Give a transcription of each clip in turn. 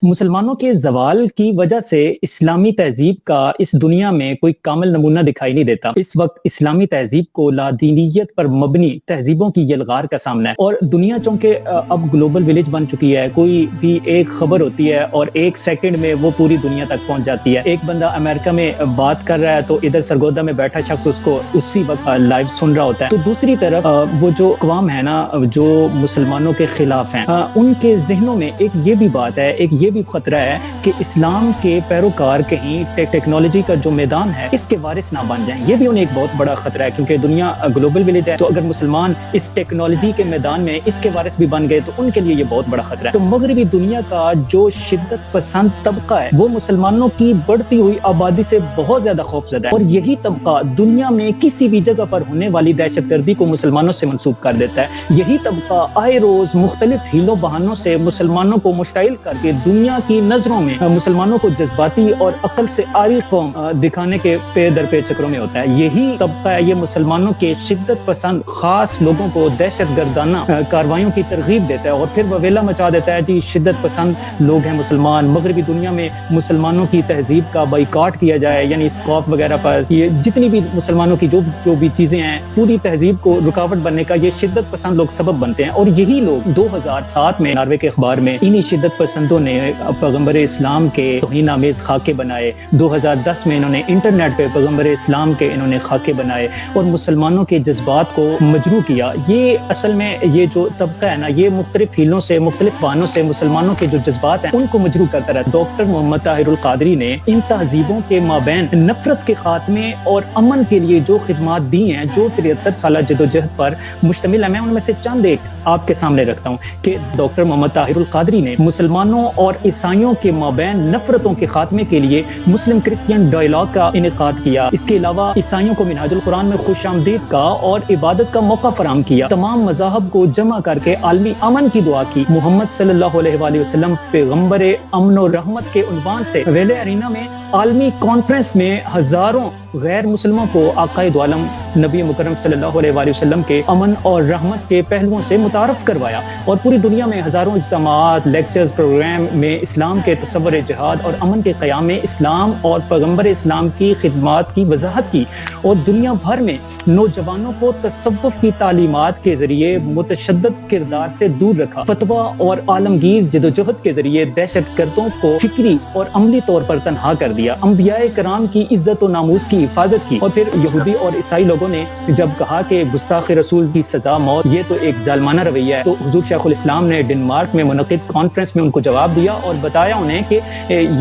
मुसलमानों के ज़वाल की वजह से इस्लामी तहज़ीब का इस दुनिया में कोई कामिल नमूना दिखाई नहीं देता। इस वक्त इस्लामी तहज़ीब को लादीनियत पर मबनी तहज़ीबों की यलगार का सामना है और दुनिया चूंकि अब ग्लोबल विलेज बन चुकी है। कोई भी एक खबर होती है और एक सेकंड में वो पूरी दुनिया तक पहुंच जाती है। एक बंदा अमेरिका में बात कर रहा है तो इधर सरगोदा में बैठा शख्स उसको उसी वक्त लाइव सुन रहा होता है। तो दूसरी तरफ वो जो अक़वाम है ना, जो मुसलमानों के खिलाफ हैं, उनके जहनों में एक ये भी बात है, एक ये भी खतरा है कि इस्लाम के पैरोकार कहीं टेक्नोलॉजी का जो मैदान है इसके वारिस ना बन जाएं। ये भी उन्हें एक बहुत बड़ा खतरा है, क्योंकि दुनिया ग्लोबल विलेज है। तो अगर मुसलमान इस टेक्नोलॉजी के मैदान में इसके वारिस भी बन गए तो उनके लिए ये बहुत बड़ा खतरा है। तो मगरबी दुनिया का जो शिद्दत पसंद तबका है वो मुसलमानों की बढ़ती हुई आबादी से बहुत ज्यादा खौफजदा है और यही तबका दुनिया में किसी भी जगह पर होने वाली दहशतगर्दी को मुसलमानों से मंसूब कर देता है। यही तबका आए रोज मुख्तलिफ हीलों बहानों से मुसलमानों को मुश्ताइल करके दुनिया की नजरों में मुसलमानों को जज्बाती और अकल से आरी कौम दिखाने के पे दर पे चक्रों में होता है। यही तबका है, ये मुसलमानों के शिद्दत पसंद खास लोगों को दहशत गर्दाना कार्रवाइयों की तरगीब देता है और फिर ववेला मचा देता है जी शिद्दत पसंद लोग हैं मुसलमान। मगरबी दुनिया में मुसलमानों की तहजीब का बाइकाट किया जाए, यानी स्कॉफ वगैरह पर ये जितनी भी मुसलमानों की जो भी चीजें हैं, पूरी तहजीब को रुकावट बनने का ये शिद्दत पसंद लोग सबब बनते हैं। और यही लोग 2007 में नार्वे के अखबार में इन्हीं शिद्दत पसंदों ने पैगम्बर इस्लाम के तौहीन आमेज खाके बनाए। 2010 में इन्होंने इंटरनेट पे पैगम्बर इस्लाम के इन्होंने खाके बनाए और मुसलमानों के जज्बात को मजरू किया। ये असल में ये जो तबका है ना, ये मुख्तलिफ हीलों से मुख्तलिफ बहानों से मुसलमानों के जो जज्बात हैं उनको मजरू करता रहा। डॉक्टर मोहम्मद ताहिरुल कादरी ने इन तहजीबों के माबैन नफरत के खात्मे और अमन के लिए जो खिदमात दी हैं, जो 73 साल जदोजहद पर मुश्तमिल है, मैं उनमें से चंद एक आपके सामने रखता हूँ कि डॉक्टर मोहम्मद ताहिरुल कादरी ने मुसलमानों और ईसाइयों के माबैन नफरतों के खात्मे के लिए मुस्लिम क्रिश्चियन डायलॉग का इनेकाद किया। इसके अलावा ईसाइयों को मिनहाजुल कुरान में खुशामदीद का और इबादत का मौका फराहम किया। तमाम मज़ाहब को जमा करके आलमी अमन की दुआ की। मोहम्मद सल्लल्लाहु अलैहि वसल्लम पैगम्बर अमन और रहमत के उन्वान से वेले अरीना में आलमी कॉन्फ्रेंस में हजारों गैर मुसलमानों को आकाए दो आलम नबी मुकर्रम सल्लल्लाहु अलैहि वसल्लम के अमन और रहमत के पहलुओं से मुतारफ करवाया और पूरी दुनिया में हजारों इज्तिमात, लेक्चर्स, प्रोग्राम में इस्लाम के तसव्वुर जिहाद और अमन के क़याम में इस्लाम और पैगम्बर इस्लाम की खिदमात की वजाहत की और दुनिया भर में नौजवानों को तसव्वुफ की तालीमात के जरिए मुतशद्दिद किरदार से दूर रखा। फतवा और आलमगीर जदोजहद के जरिए दहशतगर्दों को फिक्री और अमली तौर पर तनहा कर दिया। अंबियाए कराम की इज्जत और नामूस की हिफाजत की। और फिर यहूदी और ईसाई लोगों ने जब कहा कि गुस्ताख रसूल की सजा मौत, ये तो एक जालमाना रवैया है, तो हुजूर शेखुल इस्लाम ने डेनमार्क में मुनक़िद कॉन्फ्रेंस में उनको जवाब दिया और बताया उन्हें कि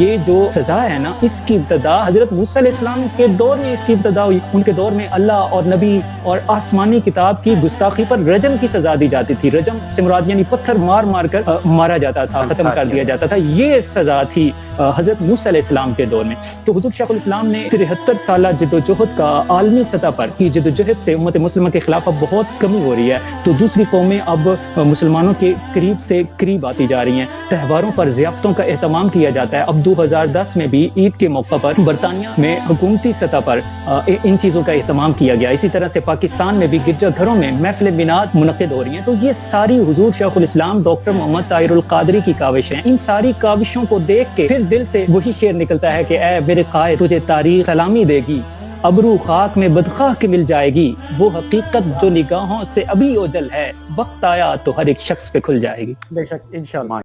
ये जो सजा है ना, इसकी इब्तिदा हजरत मूसा अलैहिस्सलाम के दौर में इसकी इब्तिदा हुई। उनके दौर में अल्लाह और नबी और आसमानी किताब की गुस्ताखी पर रजम की सजा दी जाती थी। रजम से मुराद यानी पत्थर मार मार कर मारा जाता था, खत्म कर दिया जाता था। ये सजा थी हजरत मूसा अलैहिस्सलाम के दौर में। तो हुजूर शेखुल इस्लाम ने 73 साल जद्दोजहद का आलमी सतह पर की जद्दोजहद से उम्मत मुस्लिमा के खिलाफ अब बहुत कमी हो रही है। तो दूसरी कौमें अब मुसलमानों के करीब से करीब आती जा रही हैं। त्योहारों पर ज़ियाफ़तों का एहतमाम किया जाता है। अब 2010 में भी ईद के मौका पर बरतानिया में हुकूमती सतह पर इन चीज़ों का एहतमाम किया गया। इसी तरह से पाकिस्तान में भी गिरजाघरों में महफिल मिलाद मुनक़िद हो रही हैं। तो ये सारी हुजूर शेखुल इस्लाम डॉक्टर मोहम्मद ताहिरुल कादरी की काविश हैं। इन सारी काविशों को देख के फिर दिल से वही शेर निकलता है कि ऐ मेरे कायद तुझे तारीख सलामी देगी, अबरू खाक में बदखाह के मिल जाएगी, वो हकीकत जो निगाहों से अभी ओझल है, वक्त आया तो हर एक शख्स पे खुल जाएगी। बेशक इंशाअल्लाह।